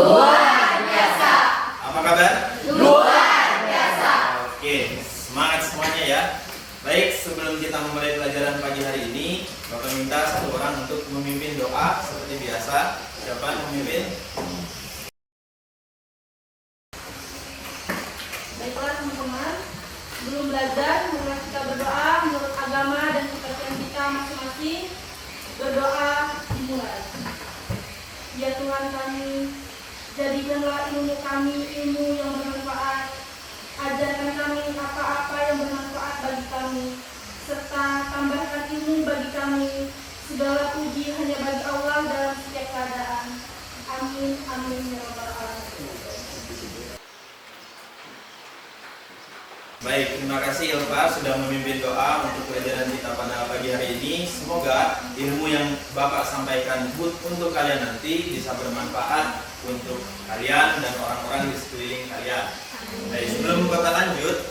Luar biasa. Apa kabar? Luar biasa. Oke, semangat semuanya ya. Baik, sebelum kita memulai pelajaran pagi hari ini, Bapak minta satu orang untuk memimpin doa seperti biasa. Siapa yang memimpin? Baiklah teman-teman, sebelum belajar, marilah kita berdoa menurut agama dan kepercayaan kita masing-masing. Berdoa dimulai. Ya Tuhan kami, jadikanlah ilmu kami ilmu yang bermanfaat. Ajarkan kami apa-apa yang bermanfaat bagi kami, serta tambahkan ilmu bagi kami. Segala puji hanya bagi Allah dalam setiap keadaan. Amin, amin, ya rabbal alamin. Baik, terima kasih Elva sudah memimpin doa untuk pelajaran kita pada pagi hari ini. Semoga ilmu yang Bapak sampaikan untuk kalian nanti bisa bermanfaat untuk kalian dan orang-orang di sekeliling kalian. Baik, sebelum Bapak lanjut,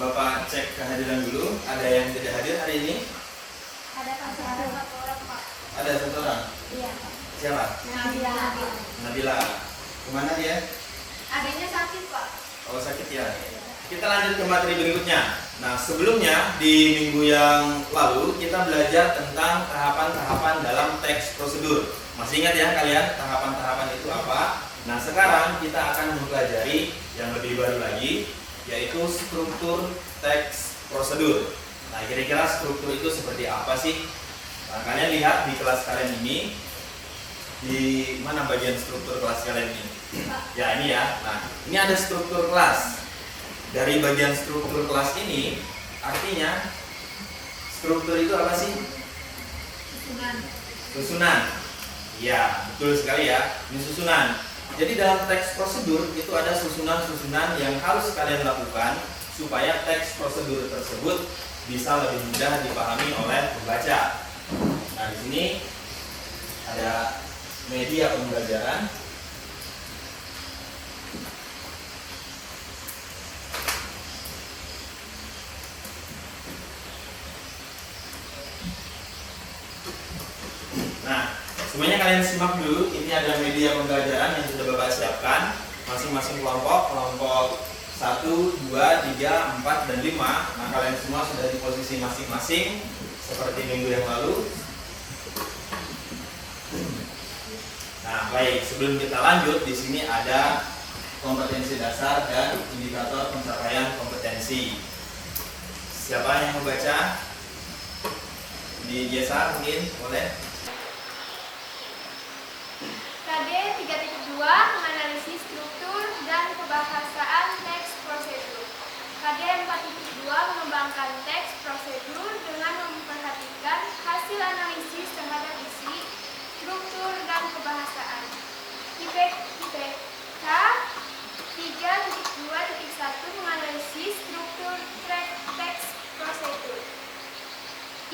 Bapak cek kehadiran dulu. Ada yang tidak hadir hari ini? Ada satu orang, Pak. Ada satu orang? Iya, Pak. Siapa? Nabila. Nabila. Kemana dia? Adanya sakit, Pak. Oh, sakit ya. Kita lanjut ke materi berikutnya. Nah, sebelumnya di minggu yang lalu kita belajar tentang tahapan-tahapan dalam teks prosedur. Masih ingat ya kalian tahapan-tahapan itu apa? Nah, sekarang kita akan mempelajari yang lebih baru lagi, yaitu struktur teks prosedur. Nah, kira-kira struktur itu seperti apa sih? Nah, kalian lihat di kelas kalian ini, di mana bagian struktur kelas kalian ini? Ya, ini ya. Nah, ini ada struktur kelas. Dari bagian struktur kelas ini, artinya struktur itu apa sih? Susunan. Ya, betul sekali ya. Ini susunan. Jadi dalam teks prosedur itu ada susunan-susunan yang harus kalian lakukan supaya teks prosedur tersebut bisa lebih mudah dipahami oleh pembaca. Nah, di sini ada media pembelajaran. Nah, semuanya kalian simak dulu. Ini adalah media pembelajaran yang sudah Bapak siapkan. Masing-masing kelompok 1, 2, 3, 4, dan 5. Nah, kalian semua sudah di posisi masing-masing seperti minggu yang lalu. Nah, baik, sebelum kita lanjut, di sini ada kompetensi dasar dan indikator pencapaian kompetensi. Siapa yang membaca? Di Jesa mungkin boleh. KD 3.2 menganalisis struktur dan kebahasaan teks prosedur. KD 4.2 mengembangkan teks prosedur dengan memperhatikan hasil analisis terhadap isi, struktur, dan kebahasaan. IPK 3.2.1 menganalisis struktur teks prosedur.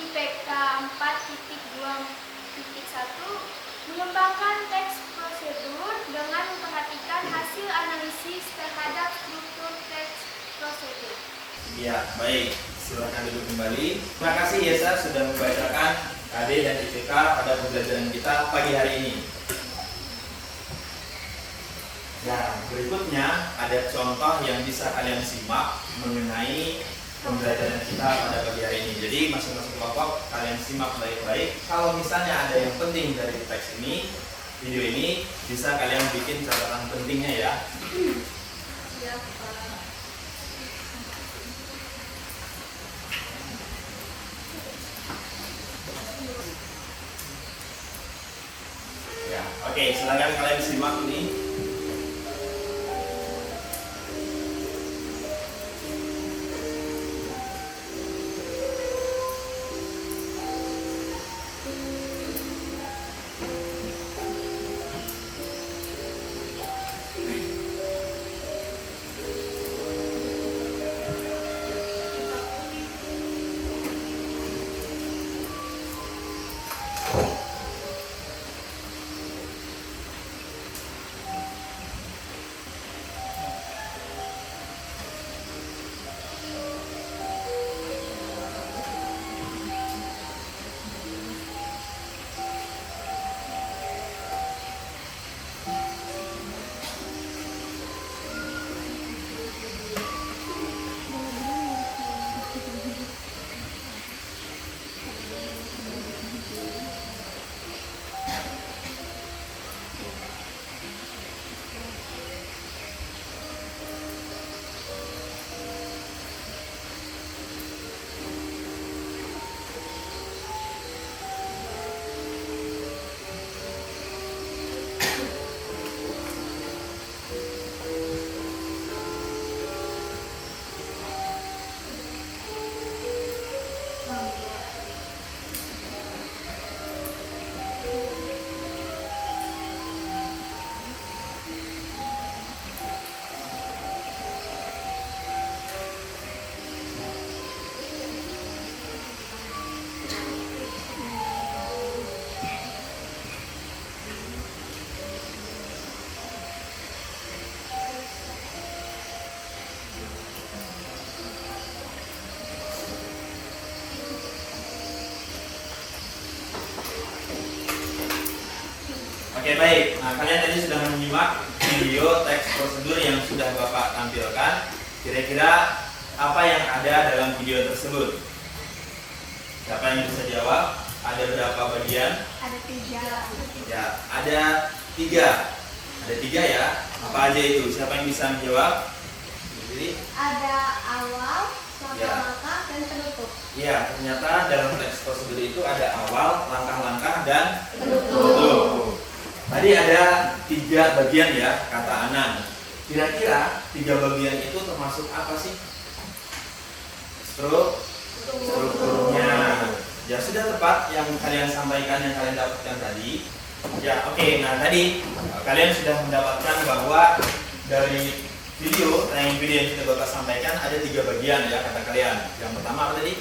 IPK 4.2.1 mengembangkan teks prosedur dengan memperhatikan hasil analisis terhadap struktur teks prosedur. Ya, baik. Silakan duduk kembali. Terima kasih Yesa sudah membacakan KD dan IPK pada pembelajaran kita pagi hari ini. Ya, berikutnya ada contoh yang bisa kalian simak mengenai pembelajaran kita pada pagi hari ini. Jadi masing-masing kelompok kalian simak baik-baik. Kalau misalnya ada yang penting dari teks ini, video ini, bisa kalian bikin catatan pentingnya ya. Ya, Pak. Ya, oke, silakan kalian simak ini. Nah, kalian tadi sudah menyimak video teks prosedur yang sudah Bapak tampilkan. Kira-kira apa yang ada dalam video tersebut? Siapa yang bisa jawab? Ada berapa bagian? Ada 3. Ya, ada 3. Ada 3 ya. Apa aja itu? Siapa yang bisa menjawab? Jadi, Ada awal, Ya. langkah-langkah, dan penutup. ya, ternyata dalam teks prosedur itu ada awal, langkah-langkah, dan penutup. Tadi ada 3 bagian ya, kata Anan. Kira-kira 3 bagian itu termasuk apa sih? Strukturnya. Ya sudah tepat yang kalian sampaikan, yang kalian dapatkan tadi. Ya oke, nah tadi kalian sudah mendapatkan bahwa dari tayangan video yang sudah Bapak sampaikan ada 3 bagian ya kata kalian. Yang pertama apa tadi?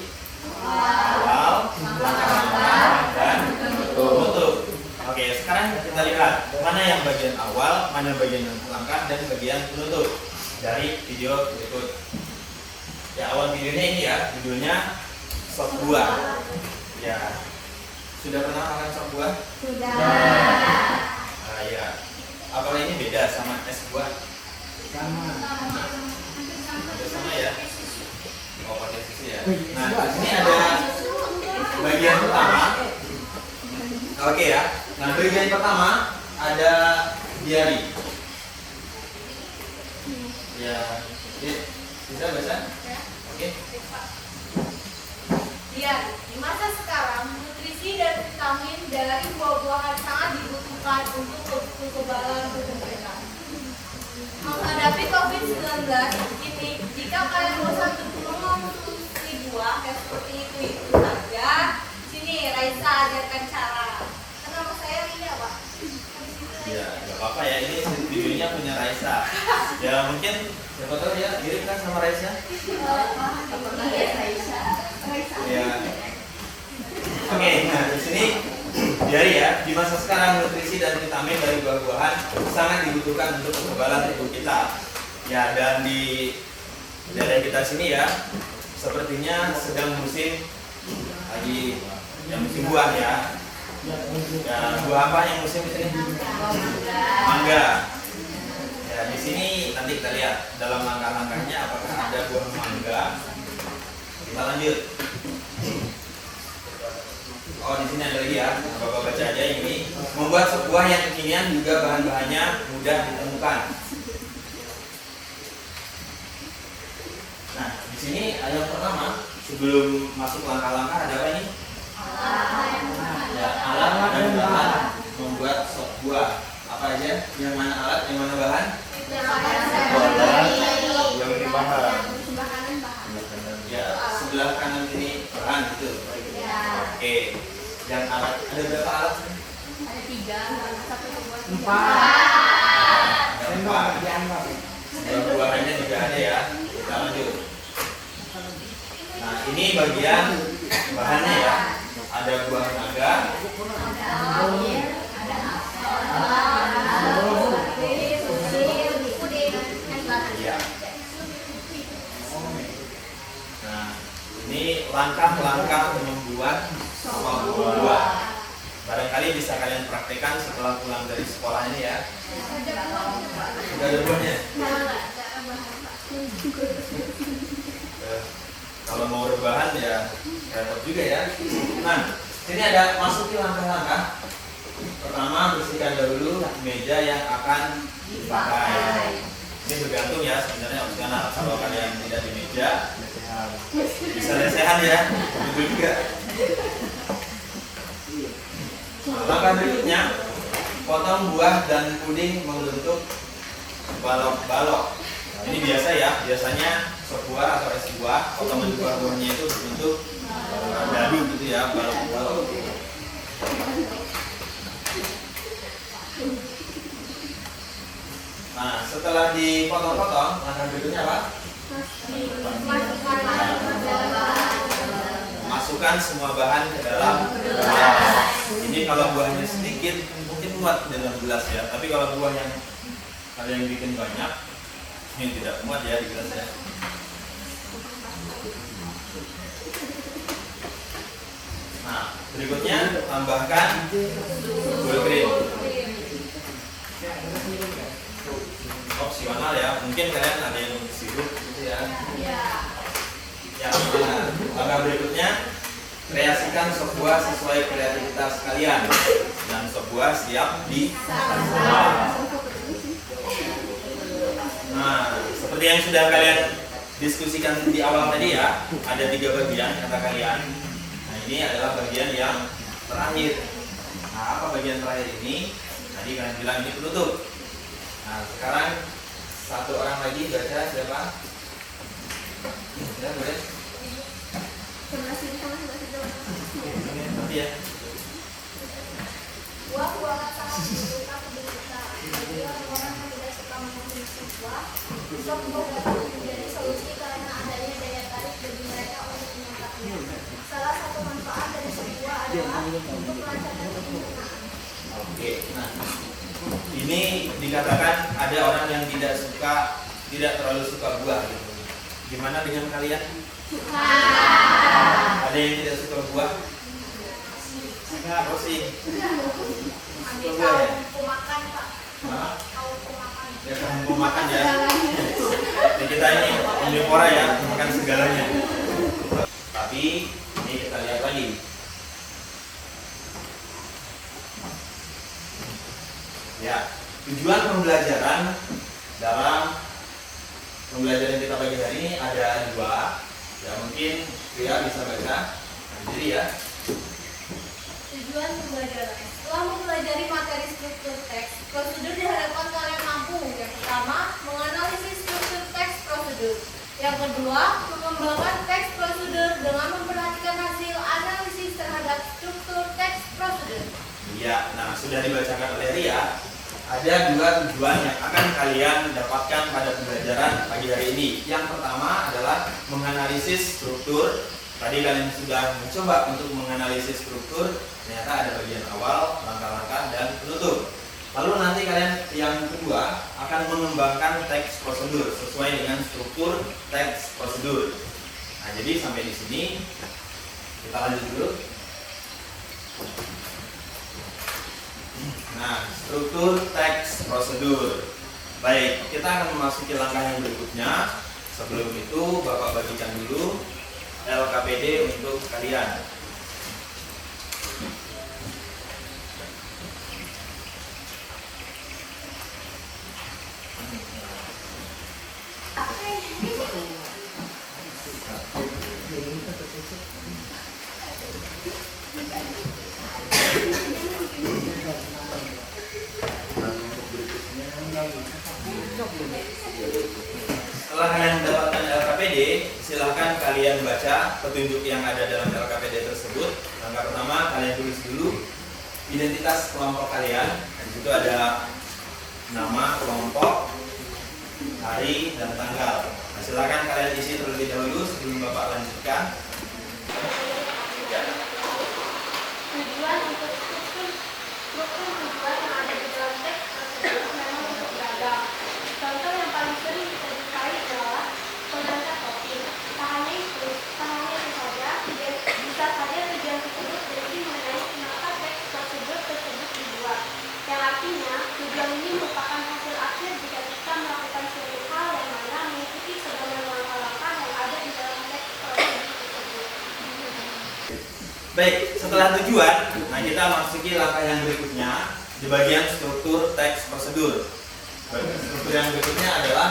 Awal, langkah-langkah, dan penutup. Oke, sekarang kita lihat mana yang bagian awal, mana bagian langkah, dan bagian penutup dari video berikut. Ya, awal videonya ini ya, judulnya sop buah. Ya, sudah pernah makan sop buah? Sudah. Ah ya. Apakah ini beda sama es buah? Hampir sama ya. Oh, pakai susu ya. Nah, di sini ada bagian pertama. Oke ya. Nah, bagian pertama ada diari. Ya, bisa baca? Oke. Diari, di masa sekarang, nutrisi dan vitamin dari buah-buahan sangat dibutuhkan untuk kekebalan tubuh kita. Menghadapi COVID-19 ini, jika kalian bosan untuk mengonsumsi buah yang seperti itu saja, sini Raisa ajarkan cara. Nama saya Ria, Pak. Ya, nggak apa-apa ya. Ini videonya punya Raisa. Ya mungkin siapa tahu ya mirip kan sama Raisa. Ya. Oke, nah di sini diari ya. Di masa sekarang nutrisi dan vitamin dari buah-buahan sangat dibutuhkan untuk kekebalan tubuh kita. Ya, dan di daerah kita sini ya, sepertinya sedang musim lagi musim buah ya. Ya, buah apa yang musim di sini? Mangga. Ya, di sini nanti kita lihat dalam langkah-langkahnya apakah ada buah mangga. Kita lanjut. Oh, di sini ada lagi ya. Bapak baca aja ini. Membuat sebuah yang kekinian juga bahan-bahannya mudah ditemukan. Nah, di sini yang pertama sebelum masuk langkah-langkah ada apa ini? Ya, alat dan bahan membuat sop buah. Apa aja? Yang mana alat, yang mana bahan? Yang ini bahan. Ya, sebelah kanan ini bahan gitu. Oke. Yang alat, ada berapa alat? Ada 3, satu buat 4. Buah-buahannya juga ada ya. Kita lanjut. Nah, ini bagian bahannya ya. Ada buah naga. Ya. Nah, ini langkah-langkah membuat sop buah. Barangkali bisa kalian praktekkan setelah pulang dari sekolah ini ya. Sudah ada buahnya? Kalau mau rebahan ya repot juga ya. Nah, sini ada masuki langkah-langkah. Pertama, bersihkan dahulu meja yang akan dipakai. Ini bergantung ya, sebenarnya opsional. Kalau kalian tidak di meja, bisa lesehan ya. Betul juga. Nah, langkah berikutnya, potong buah dan puding membentuk balok-balok. Ini biasa ya, biasanya sop buah atau es buah, potongan buah-buahnya itu berbentuk dadu gitu ya, balok-balok. Nah, setelah dipotong-potong, langkah berikutnya apa? Masukkan semua bahan ke dalam gelas. Ini kalau buahnya sedikit, mungkin muat dalam gelas ya. Tapi kalau buah yang kalian bikin banyak, ini tidak muat ya di gelas ya. Nah, berikutnya tambahkan full cream. emosional ya. Mungkin kalian ada yang sibuk gitu ya. Ya. Ya, nah, langkah berikutnya kreasikan sebuah sesuai kreativitas kalian dan sebuah siap di. Nah, seperti yang sudah kalian diskusikan di awal tadi ya, ada 3 bagian kata kalian. Nah, ini adalah bagian yang terakhir. Nah, apa bagian terakhir ini? Tadi kalian bilang ini penutup. Nah, sekarang satu orang lagi baca, siapa? Ya, boleh. Nanti ya. Buah-buahan sangat membutuhkan kebijakan. Bagi orang-orang yang tidak suka mengkonsumsi buah, sop buah dapat menjadi solusi karena adanya daya tarik bagi mereka untuk menyantapnya. Salah satu manfaat dari sop buah adalah untuk melancarkan pencernaan. Oke, nah ini dikatakan ada orang yang tidak terlalu suka buah gitu. Gimana dengan kalian? Ada yang tidak suka buah? Enggak, Rosi. Ambil Suka buah ya? kaum pemakan, Pak. Hah? Kaum pemakan. Ya kamu mau makan ya? Jadi kita ini omnivora ya, makan segalanya. Tapi ini kita lihat lagi. Ya, tujuan pembelajaran dalam pembelajaran kita pagi hari ini ada 2. Ya mungkin Ria bisa baca sendiri ya. Tujuan pembelajaran. Setelah mempelajari materi struktur teks, prosedur diharapkan kalian mampu. Yang pertama, menganalisis struktur teks prosedur. Yang kedua, mengembangkan teks prosedur dengan memperhatikan hasil analisis terhadap struktur teks prosedur. Iya, nah sudah dibacakan oleh Ria. Ada 2 tujuan yang akan kalian dapatkan pada pembelajaran pagi hari ini. Yang pertama adalah menganalisis struktur. Tadi kalian sudah mencoba untuk menganalisis struktur. Ternyata ada bagian awal, langkah-langkah, dan penutup. Lalu nanti kalian yang kedua akan mengembangkan teks prosedur sesuai dengan struktur teks prosedur. Nah, jadi sampai di sini kita lanjut dulu. Nah, struktur teks prosedur. Baik, kita akan memasuki langkah yang berikutnya. Sebelum itu, Bapak bagikan dulu LKPD untuk kalian. Setelah kalian mendapatkan LKPD, silahkan kalian baca petunjuk yang ada dalam LKPD tersebut. Langkah pertama, kalian tulis dulu identitas kelompok kalian. Di situ ada nama kelompok, hari, dan tanggal. Nah, silahkan kalian isi terlebih dahulu sebelum Bapak lanjutkan. Tujuan untuk struktur tujuan yang ada di dalam teks tersebut memang untuk beragam. Contoh yang paling sering kita jumpai adalah pengantar topik. Tak hanya itu saja, bisa saja tujuan tersebut berarti mengenai kenapa teks tersebut dibuat. Yang artinya, tujuan ini merupakan hasil akhir jika kita melakukan suatu hal yang mana mengikuti segala langkah-langkah yang ada di dalam teks tersebut. Baik, setelah tujuan, nah kita masuki langkah yang berikutnya di bagian struktur teks prosedur. Struktur yang berikutnya adalah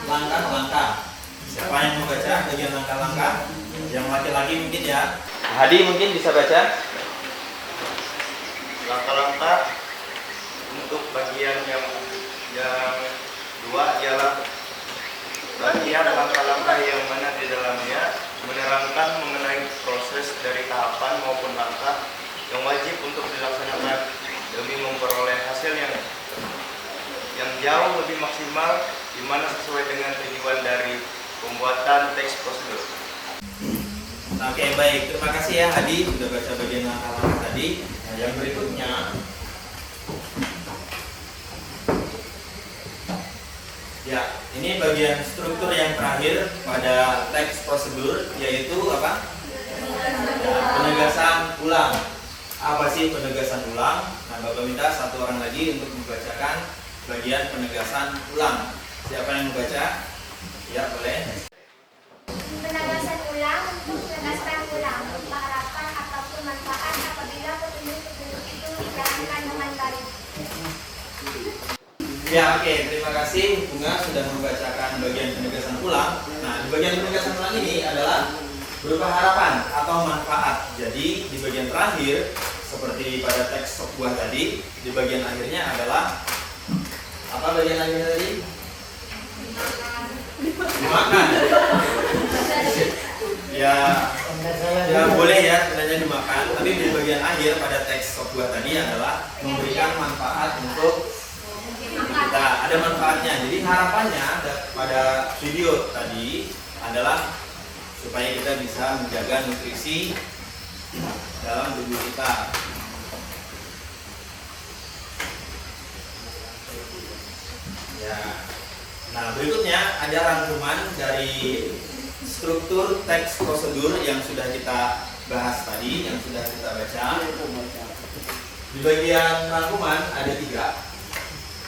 langkah-langkah. Siapa yang mau baca bagian langkah-langkah? Yang laki-laki mungkin ya. Hadi mungkin bisa baca. Langkah-langkah untuk bagian yang 2 ialah bagian langkah-langkah yang mana di dalamnya menerangkan mengenai proses dari tahapan maupun langkah yang wajib untuk dilaksanakan demi memperoleh hasil yang jauh lebih maksimal, di mana sesuai dengan tujuan dari pembuatan teks prosedur. Oke, baik. Terima kasih ya Hadi sudah baca bagian langkah-langkah tadi. Nah, yang berikutnya ya, ini bagian struktur yang terakhir pada teks prosedur, yaitu apa? Penegasan ulang. Apa sih penegasan ulang? Nah, Bapak minta satu orang lagi untuk membacakan bagian penegasan ulang. Siapa yang membaca? Ya, boleh. Penegasan ulang untuk menegaskan ulang harapan ataupun manfaat apabila petunjuk-petunjuk itu dijalankan dengan baik. Ya, oke. Terima kasih Bunga sudah membacakan bagian penegasan ulang. Nah, di bagian penegasan ulang ini adalah berupa harapan atau manfaat. Jadi, di bagian terakhir, seperti pada teks sop buah tadi, di bagian akhirnya adalah apa bagian akhirnya tadi? Dimakan. Ya, ya boleh ya sebenarnya dimakan. Tapi di bagian akhir pada teks sop buah tadi adalah memberikan manfaat untuk kita. Ada manfaatnya. Jadi harapannya pada video tadi adalah supaya kita bisa menjaga nutrisi dalam tubuh kita. Ya. Nah, berikutnya ada rangkuman dari struktur teks prosedur yang sudah kita bahas tadi, yang sudah kita baca. Di bagian rangkuman ada 3: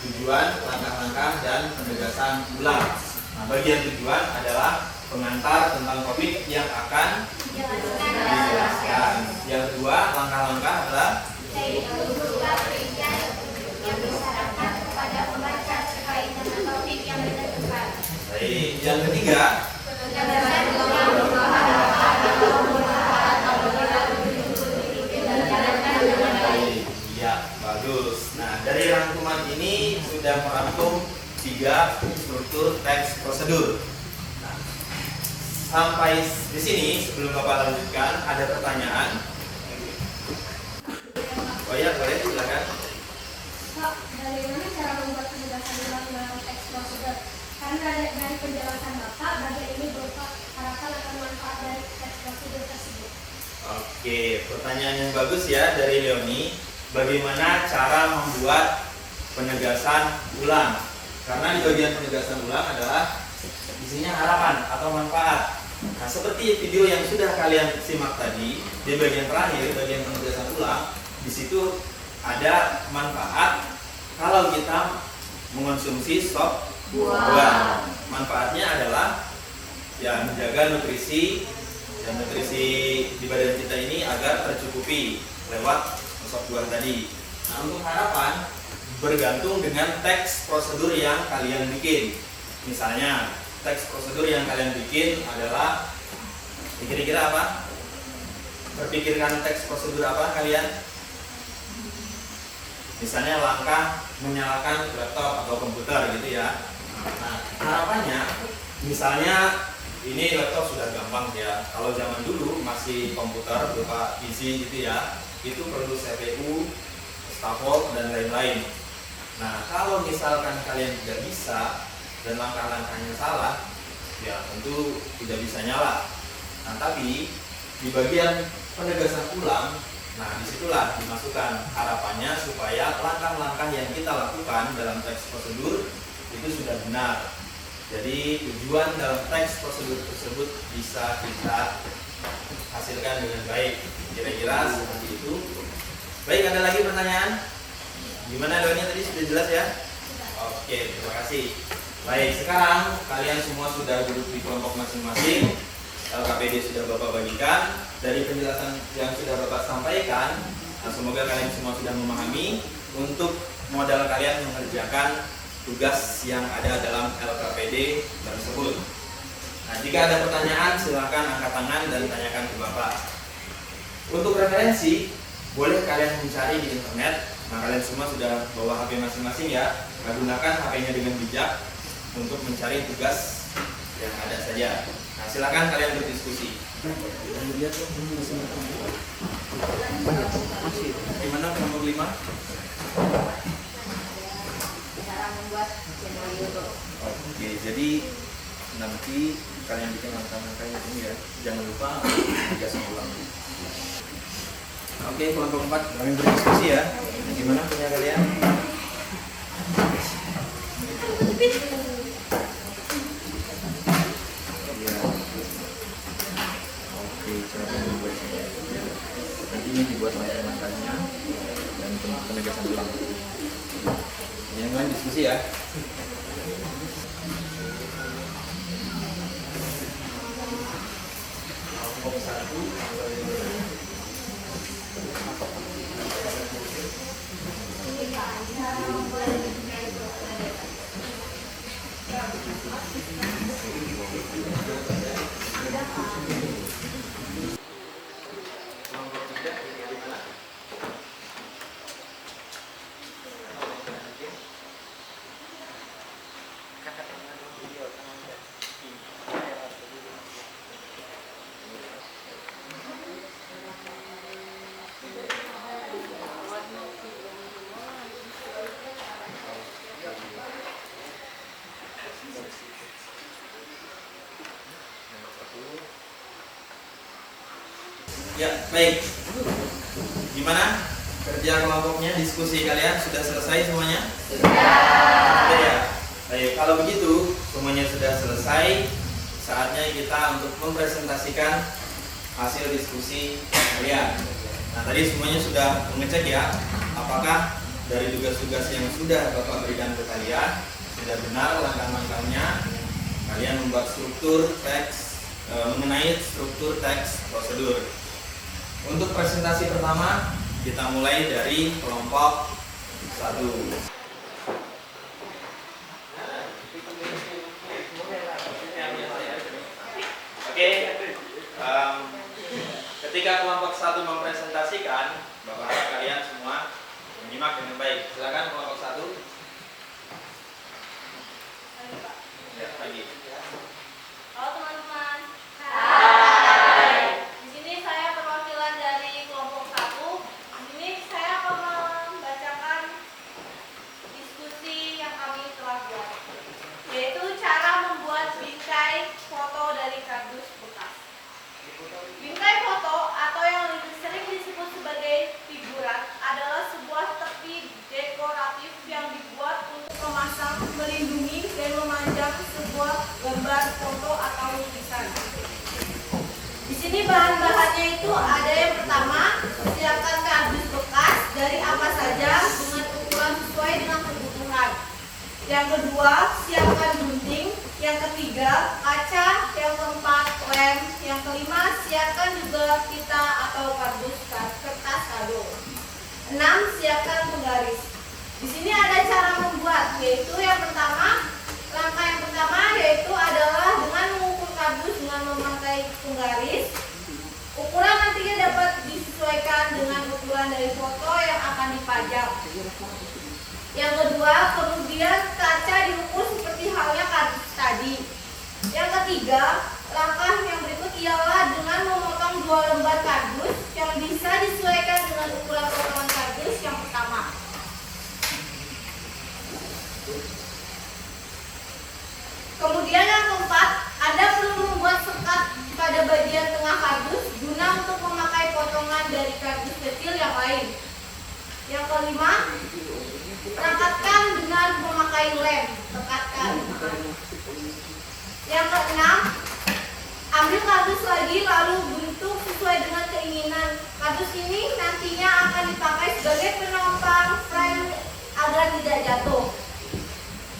tujuan, langkah-langkah, dan penegasan ulang. Nah, bagian tujuan adalah pengantar tentang topik yang akan dijelaskan. Yang kedua, langkah-langkah adalah Berupa perincian yang disarankan kepada pembaca terkait dengan topik yang ditentukan. baik. Yang ketiga, Penegasan ulang iya, bagus. Nah, dari rangkuman ini sudah merangkum 3 struktur teks prosedur. Nah, sampai di sini sebelum Bapak lanjutkan ada pertanyaan. Oh ya, boleh silakan. Pak, bagaimana cara membuat penegasan ulang dalam teks prosedur? Karena dari penjelasan Bapak, bagian ini berupa harapan akan manfaat dari teks prosedur tersebut. Oke, pertanyaan yang bagus ya dari Leoni. Bagaimana cara membuat penegasan ulang? Karena di bagian penegasan ulang adalah isinya harapan atau manfaat. Nah, seperti video yang sudah kalian simak tadi, di bagian terakhir, bagian penegasan ulang, di situ ada manfaat kalau kita mengonsumsi sop buah. Manfaatnya adalah ya menjaga nutrisi dan nutrisi di badan kita ini agar tercukupi lewat sop buah tadi. Nah, untuk harapan bergantung dengan teks prosedur yang kalian bikin. Misalnya, teks prosedur yang kalian bikin adalah kira-kira apa? Berpikirkan teks prosedur apa kalian? Misalnya langkah menyalakan laptop atau komputer gitu ya. Nah, harapannya misalnya ini laptop sudah gampang ya. Kalau zaman dulu masih komputer berupa PC gitu ya, itu perlu CPU, staford dan lain-lain. Nah, kalau misalkan kalian tidak bisa dan langkah-langkahnya salah, ya tentu tidak bisa nyala. Nah, tapi di bagian penegasan ulang, nah disitulah dimasukkan harapannya supaya langkah-langkah yang kita lakukan dalam teks prosedur itu sudah benar. Jadi tujuan dalam teks prosedur tersebut bisa kita hasilkan dengan baik. Kira-kira seperti itu. Baik, ada lagi pertanyaan? Gimana doanya tadi sudah jelas ya? Oke, terima kasih. Baik, sekarang kalian semua sudah duduk di kelompok masing-masing. LKPD sudah Bapak bagikan. Dari penjelasan yang sudah Bapak sampaikan, nah semoga kalian semua sudah memahami untuk modal kalian mengerjakan tugas yang ada dalam LKPD tersebut. Nah, jika ada pertanyaan silakan angkat tangan dan tanyakan ke Bapak. Untuk referensi, boleh kalian mencari di internet. Nah, kalian semua sudah bawa HP masing-masing ya. Nah, gunakan HP-nya dengan bijak untuk mencari tugas yang ada saja. Nah, silakan kalian berdiskusi. Gimana nomor 5? Cara membuat skenario. Oke, jadi nanti kalian bikin langkah-langkahnya ini ya. Jangan lupa tugas ulang. Oke, kelompok 4 kalian berdiskusi ya. Gimana punya kalian? Ya. Oke, cara membuatnya. Nanti ini dibuat langkah-langkahnya dan penegasan ulang. Yang lain diskusi ya. ya. Kelompok 1. Kelompok 3 dari mana? Ya, baik. Gimana kerja kelompoknya, diskusi kalian sudah selesai semuanya? Sudah ya. Baik, kalau begitu semuanya sudah selesai. Saatnya kita untuk mempresentasikan hasil diskusi kalian. Nah, tadi semuanya sudah mengecek ya, apakah dari tugas-tugas yang sudah Bapak berikan ke kalian sudah benar langkah-langkahnya. Kalian membuat struktur teks mengenai struktur teks prosedur. Untuk presentasi pertama, kita mulai dari kelompok 1. Oke, ketika kelompok 1 mempresentasikan, Bapak harap kalian semua menyimak dengan baik. Silakan kelompok 1. Ya, pagi. Halo teman-teman. Di sini saya perwakilan dari kelompok 1. Di sini saya akan membacakan diskusi yang kami telah buat, yaitu cara membuat bingkai foto dari kardus bekas. Bingkai foto atau yang lebih sering disebut sebagai figuran adalah sebuah tepi dekoratif yang dibuat untuk memasang, melindungi, dan memanjang sebuah gambar foto atau lukisan. Di sini bahan-bahannya itu ada yang pertama, siapkan kardus bekas dari apa saja dengan ukuran sesuai dengan kebutuhan. Yang kedua, siapkan gunting. Yang ketiga, kaca. Yang keempat, lem. Yang kelima, siapkan juga pita atau kardus kertas kado. 6. Siapkan penggaris. Di sini ada cara membuat, yaitu yang pertama, langkah yang pertama yaitu adalah dengan mengukur kardus dengan memakai penggaris. Ukuran nantinya dapat disesuaikan dengan ukuran dari foto yang akan dipajang. Yang kedua, kemudian kaca diukur seperti halnya kardus tadi. Yang ketiga, langkah yang berikut ialah dengan memotong 2 lembar kardus yang bisa disesuaikan dengan ukuran potongan kardus yang pertama. Kemudian yang keempat, Anda perlu membuat sekat pada bagian tengah kardus guna untuk memakai potongan dari kardus kecil yang lain. Yang kelima, rekatkan dengan memakai lem. Rekatkan. Yang keenam, ambil kardus lagi lalu bentuk sesuai dengan keinginan. Kardus ini nantinya akan dipakai sebagai penopang frame agar tidak jatuh.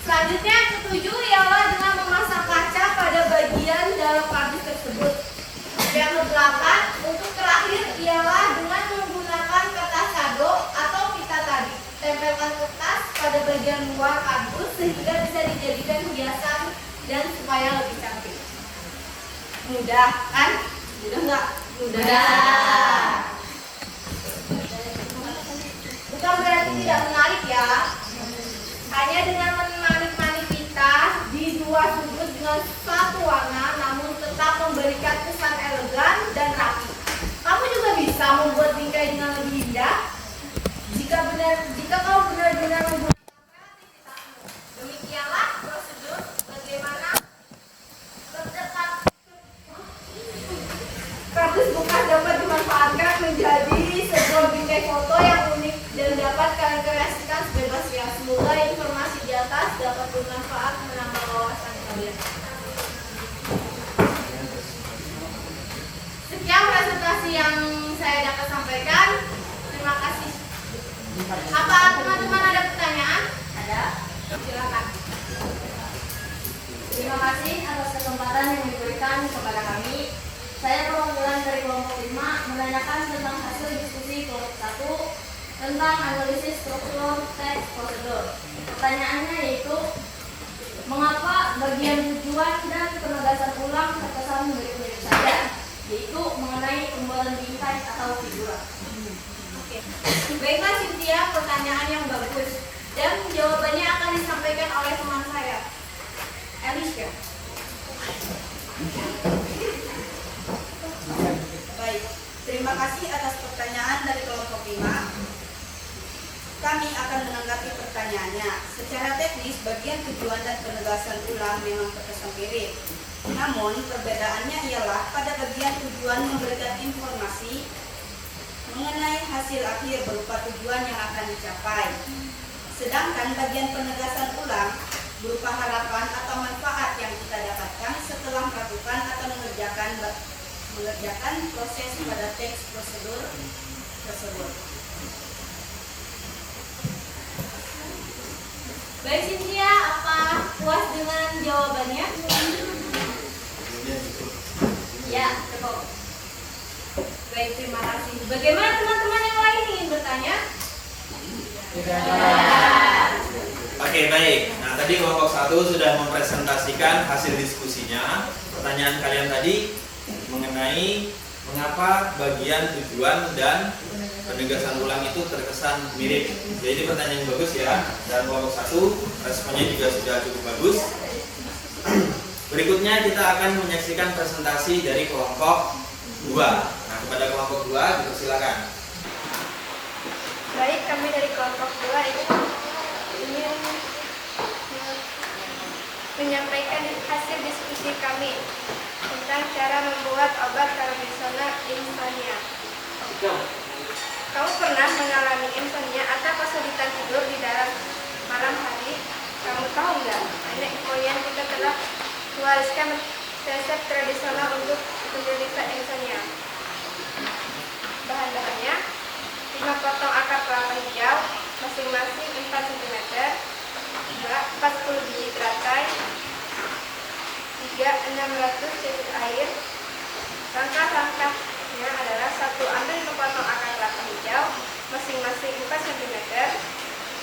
Selanjutnya yang ketujuh ialah dengan memasang kaca pada bagian dalam kardus tersebut. Yang kedelapan, untuk terakhir ialah dengan menggunakan kertas kado atau pita tadi. Tempelkan kertas pada bagian luar kardus sehingga bisa dijadikan hiasan dan supaya lebih cantik. Mudah kan? Mudah nggak? Mudah. Bukan berarti tidak menarik ya. Hanya dengan menarik-narik pita di 2 sudut dengan satu warna, namun tetap memberikan kesan elegan dan rapi. Kamu juga bisa membuat bingkai dengan lebih indah jika kau benar-benar menggunakan kreativitasmu. Demikianlah prosedur bagaimana kardus bekas dapat dimanfaatkan menjadi sebuah bingkai foto yang unik dan dapat kalian kreasikan sebebas ya. Semoga informasi di atas dapat bermanfaat menambah wawasan kalian. Sekian presentasi yang saya dapat sampaikan. Terima kasih. Apa teman-teman ada pertanyaan? Ada? Silakan. Terima kasih atas kesempatan yang diberikan kepada kami. Saya perwakilan dari kelompok 5 menanyakan tentang hasil diskusi kelompok 1 tentang analisis struktur teks prosedur. Pertanyaannya yaitu, mengapa bagian tujuan dan penegasan ulang terkesan mirip-mirip saja, yaitu mengenai pembuatan bingkai atau figura. Oke. Baiklah Cynthia, pertanyaan yang bagus. Dan jawabannya akan disampaikan oleh teman saya, Alicia. Baik, terima kasih atas pertanyaan dari kelompok 5. Kami akan menanggapi pertanyaannya. Secara teknis, bagian tujuan dan penegasan ulang memang terkesan mirip. Namun, perbedaannya ialah pada bagian tujuan memberikan informasi mengenai hasil akhir berupa tujuan yang akan dicapai. Sedangkan bagian penegasan ulang berupa harapan atau manfaat yang kita dapatkan setelah melakukan atau mengerjakan proses pada teks prosedur tersebut. Baik Cynthia, apa puas dengan jawabannya? Ya, cukup. Baik, terima kasih. Bagaimana teman-teman yang lain ingin bertanya? Oke, baik. Nah, tadi kelompok 1 sudah mempresentasikan hasil diskusinya. Pertanyaan kalian tadi mengenai mengapa bagian tujuan dan penegasan ulang itu terkesan mirip. Jadi pertanyaan yang bagus ya. Dan kelompok 1 responnya juga sudah cukup bagus. Berikutnya kita akan menyaksikan presentasi dari kelompok 2. Nah, kepada kelompok 2 dipersilakan. Baik, kami dari kelompok 2 ingin menyampaikan hasil diskusi kami tentang cara membuat obat karbisona insomnia. Kamu pernah mengalami insomnia atau kesulitan tidur di dalam malam hari? Kamu tahu nggak, nenek moyang kita telah mewariskan resep tradisional untuk penderita insomnia. Bahan-bahannya: 5 potong akar kelapa hijau, masing-masing 4 cm, 40 biji teratai, 600 cc air. Langkah-langkahnya adalah: 1. Ambil 5 potong akar kelapa hijau, masing-masing 4 cm.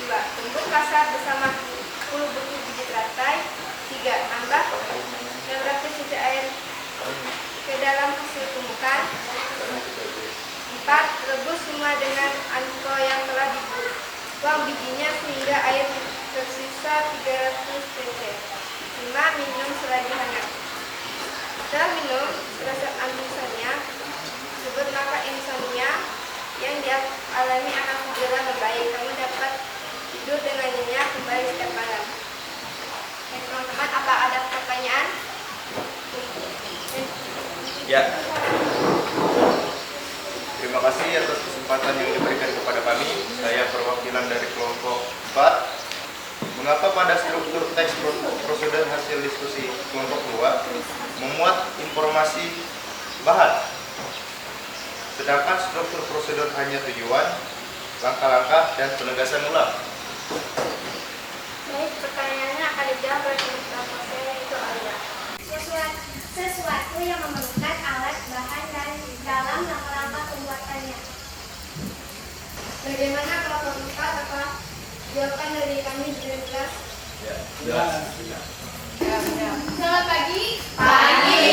2. Tumbuk kasar bersama 10 butir biji teratai. 3. Tambah 600 cc air ke dalam hasil tumbukan. 4. Rebus semua dengan anko yang telah dibuang bijinya sehingga air tersisa 300 cc. 5. Minum selagi hangat. Setelah minum resep insomnia tersebut, maka insomnia yang dialami akan segera membaik. Kamu dapat tidur dengan nyenyak kembali setiap malam. Teman-teman, apa ada pertanyaan? Ya. Terima kasih atas kesempatan yang diberikan kepada kami. Saya perwakilan dari kelompok 4. Mengapa pada struktur teks prosedur hasil diskusi kelompok 2 memuat informasi bahan, sedangkan struktur prosedur hanya tujuan, langkah-langkah, dan penegasan ulang? Baik, pertanyaannya akan dijawab oleh kelompok saya, yaitu Alia. Sesuatu yang memerlukan alat, bahan, dan dalam langkah-langkah pembuatannya. Bagaimana kalau kita akan jawaban dari kami dengan jelas? Ya, jelas. Selamat pagi. Pagi.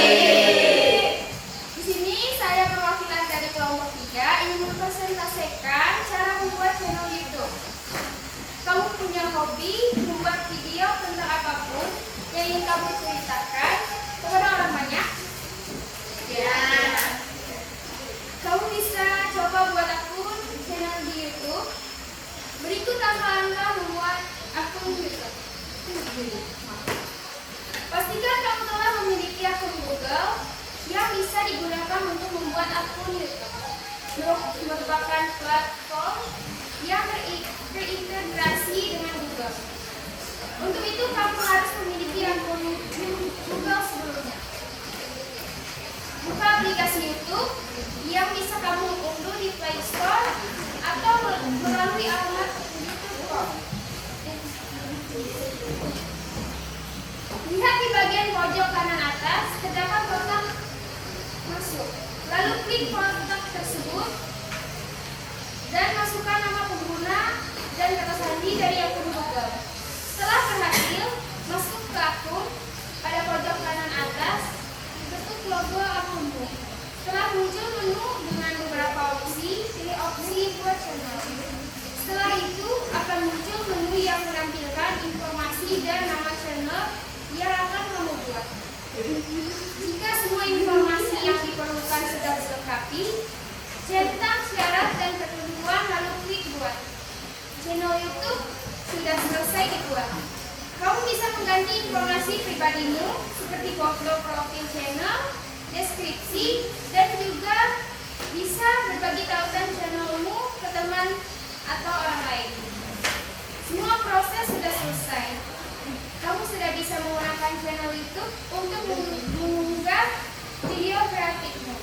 Di sini saya perwakilan dari kelompok 3 ingin mempresentasikan cara membuat channel YouTube. Kamu punya hobi membuat video tentang apapun yang ingin kamu ceritakan kepada orang banyak? Ya. Kamu bisa coba buat akun channel di YouTube. Berikut langkah-langkah membuat akun YouTube. Pastikan kamu telah memiliki akun Google yang bisa digunakan untuk membuat akun YouTube. Merupakan platform yang terintegrasi dengan Google. Untuk itu kamu harus memiliki akun Google sebelumnya. Buka aplikasi YouTube yang bisa kamu unduh di Play Store atau melalui alamat YouTube. Lalu klik kontak tersebut dan masukkan nama pengguna dan kata sandi dari akun Google. Setelah berhasil, masuk ke akun. Pada pojok kanan atas, ketuk logo akunmu. Setelah muncul menu dengan beberapa opsi, pilih opsi buat channel. Setelah itu akan muncul menu yang menampilkan informasi dan nama channel yang akan kamu buat. Jika semua informasi yang diperlukan sudah dilengkapi, cetak syarat dan ketentuan lalu klik buat. Channel YouTube sudah selesai dibuat. Kamu bisa mengganti informasi pribadimu seperti foto profil channel, deskripsi, dan juga bisa berbagi tautan channelmu ke teman atau orang lain. Semua proses sudah selesai. Kamu sudah bisa menggunakan channel YouTube untuk mengunggah video kreatifmu.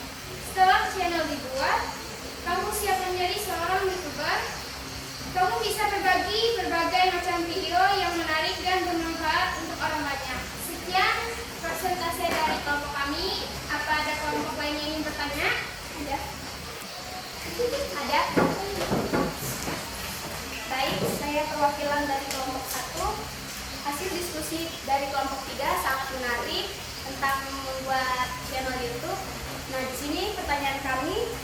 Setelah channel dibuat, kamu siap menjadi seorang YouTuber. Kamu bisa berbagi berbagai macam video yang menarik dan bermanfaat untuk orang banyak. Sekian presentasi dari kelompok kami. Apa ada kelompok lain yang ingin bertanya? Ada? Ada? Baik, saya perwakilan dari kelompok 1. Hasil diskusi dari kelompok 3 sangat menarik tentang membuat channel YouTube. Nah, di sini pertanyaan kami,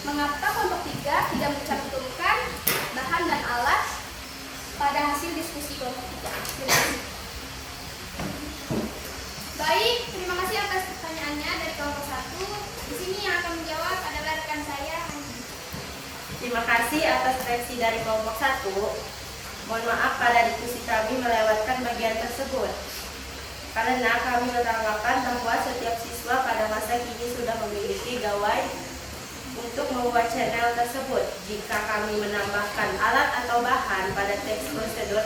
mengapa kelompok 3 tidak mencantumkan bahan dan alat pada hasil diskusi kelompok 3? Terima kasih. Baik, terima kasih atas pertanyaannya dari kelompok 1. Di sini yang akan menjawab adalah rekan saya, Andi. Terima kasih atas reaksi dari kelompok 1. Mohon maaf pada diskusi kami melewatkan bagian tersebut. Karena kami beranggapan bahwa setiap siswa pada masa kini sudah memiliki gawai untuk membuat channel tersebut. Jika kami menambahkan alat atau bahan pada teks prosedur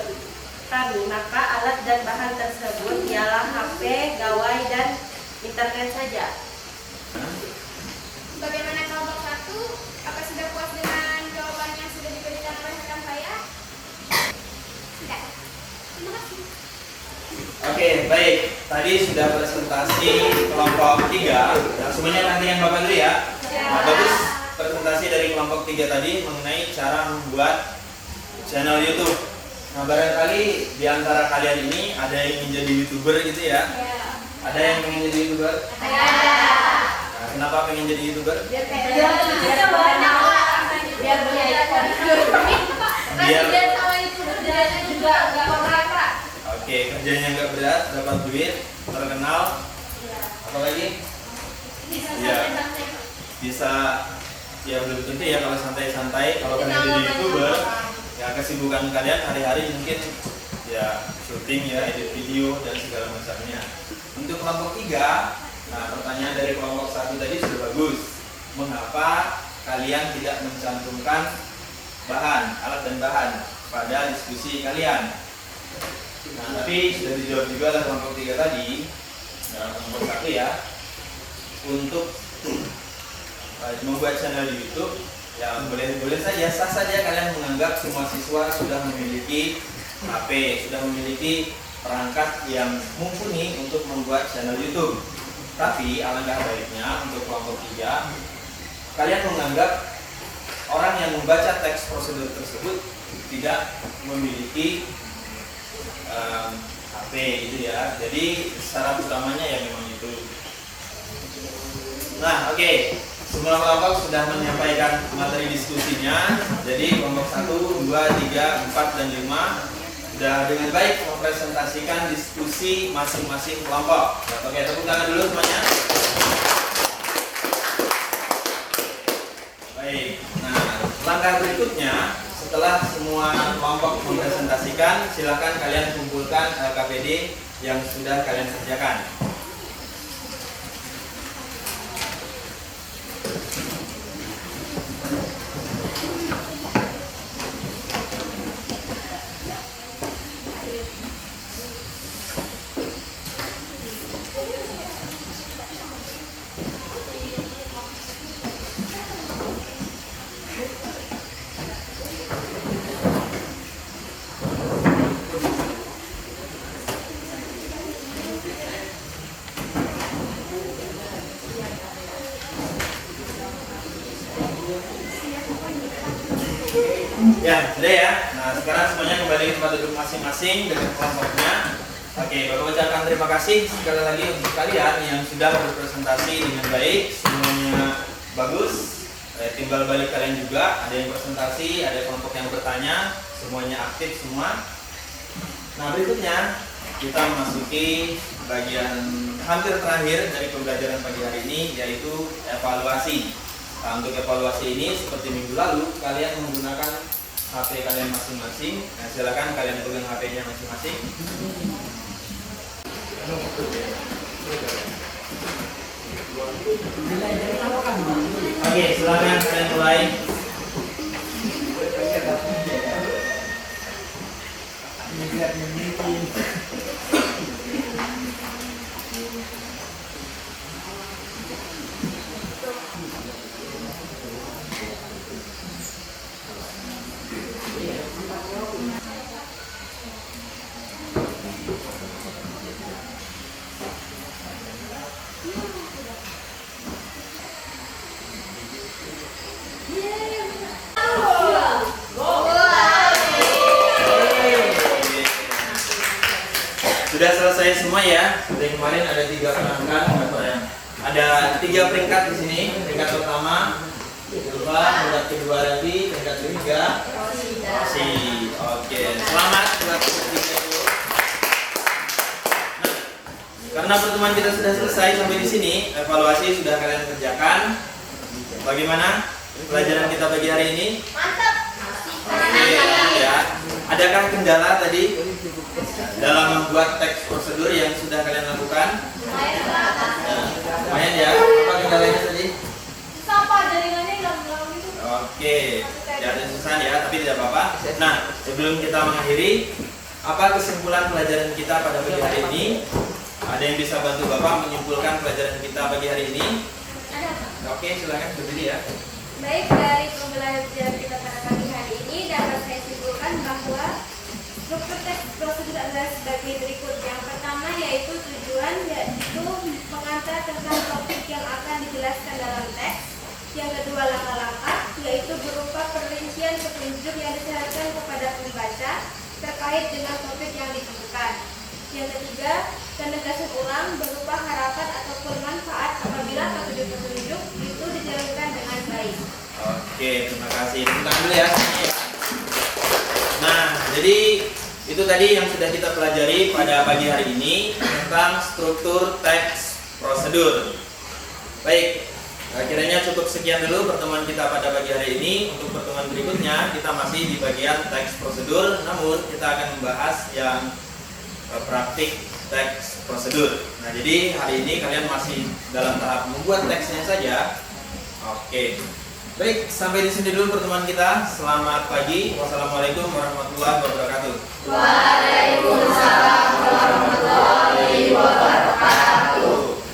kami, maka alat dan bahan tersebut ialah HP, gawai, dan internet saja. Bagaimana kelompok 1? Apa sudah puas dengan jawaban yang sudah diberikan oleh rekan saya? Tidak. Terima kasih. Oke, baik. Tadi sudah presentasi kelompok 3. Nah, semuanya nantikan Bapak dulu ya. Nah, bagus presentasi dari kelompok 3 tadi mengenai cara membuat channel YouTube. Nah, barangkali di antara kalian ini ada yang ingin jadi YouTuber gitu ya? Ada yang ingin jadi YouTuber? Nah, kenapa pengen jadi YouTuber? Biar Oke, kerjanya nggak berat, dapat duit, terkenal, apa lagi? Ya, bisa, ya belum tentu ya kalau santai-santai. Kalau kalian jadi YouTuber, ya kesibukan kalian hari-hari mungkin ya syuting ya, edit video dan segala macamnya. Untuk kelompok 3, nah pertanyaan dari kelompok 1 tadi sudah bagus. Mengapa kalian tidak mencantumkan bahan, alat dan bahan pada diskusi kalian? Nah, tapi sudah dijawab juga oleh kelompok 3 tadi, dalam kelompok 1 ya, untuk membuat channel di YouTube, ya boleh saja, sah saja kalian menganggap semua siswa sudah memiliki HP, sudah memiliki perangkat yang mumpuni untuk membuat channel YouTube. Tapi alangkah baiknya untuk kelompok 3, kalian menganggap orang yang membaca teks prosedur tersebut tidak memiliki HP gitu ya. Jadi syarat utamanya ya memang itu. Nah, oke. Semua kelompok sudah menyampaikan materi diskusinya. Jadi kelompok 1, 2, 3, 4 dan 5 sudah dengan baik mempresentasikan diskusi masing-masing kelompok. Oke, tepuk tangan dulu semuanya. Baik. Nah, langkah berikutnya setelah semua kelompok mempresentasikan, silakan kalian kumpulkan LKPD yang sudah kalian kerjakan. masing-masing dengan kelompoknya. Oke, Bapak ucapkan terima kasih sekali lagi untuk kalian yang sudah berpresentasi dengan baik. Semuanya bagus. Timbal balik kalian juga, ada yang presentasi, ada kelompok yang bertanya, semuanya aktif semua. Nah, berikutnya kita memasuki bagian hampir terakhir dari pembelajaran pagi hari ini, yaitu evaluasi. Nah, untuk evaluasi ini seperti minggu lalu, kalian menggunakan HP kalian masing-masing. Nah, silakan kalian pegang HP-nya masing-masing. Oke, silakan kalian mulai. Sudah selesai semua ya. Seperti kemarin ada 3 perangkat, ada 3 peringkat di sini. Peringkat pertama, kedua, peringkat kedua lagi, peringkat ketiga. Rosi. Oke, selamat buat ketiga itu. Nah, karena pertemuan kita sudah selesai sampai di sini, evaluasi sudah kalian kerjakan. Bagaimana pelajaran kita pagi hari ini? Mantap. Oke, ya. Adakah kendala tadi dalam membuat teks prosedur yang sudah kalian lakukan? Lumayan ya. Apa kendalanya tadi? Siapa jaringannya nggak bilang gitu? Oke, ya ada susah ya, tapi tidak apa-apa. Nah, sebelum kita mengakhiri, apa kesimpulan pelajaran kita pada pagi hari ini? Ada yang bisa bantu Bapak menyimpulkan pelajaran kita pagi hari ini? Oke, silakan berdiri ya. Baik, dari pembelajaran kita pada pagi hari ini dapat saya simpulkan bahwa struktur teks prosedur adalah sebagai berikut. Yang pertama yaitu tujuan, yaitu mengantar tentang topik yang akan dijelaskan dalam teks. Yang kedua langkah-langkah, yaitu berupa perincian petunjuk yang disarankan kepada pembaca terkait dengan topik yang ditentukan. Yang ketiga, penegasan ulang berupa harapan ataupun manfaat apabila petunjuk-petunjuk itu dijalankan dengan baik. Oke, terima kasih. Tentang dulu ya. Nah, jadi itu tadi yang sudah kita pelajari pada pagi hari ini tentang struktur teks prosedur. Baik, kiranya cukup sekian dulu pertemuan kita pada pagi hari ini. Untuk pertemuan berikutnya kita masih di bagian teks prosedur, namun kita akan membahas yang praktik teks prosedur. Nah, jadi hari ini kalian masih dalam tahap membuat teksnya saja. Oke. Baik, sampai di sini dulu pertemuan kita. Selamat pagi. Wassalamualaikum warahmatullahi wabarakatuh.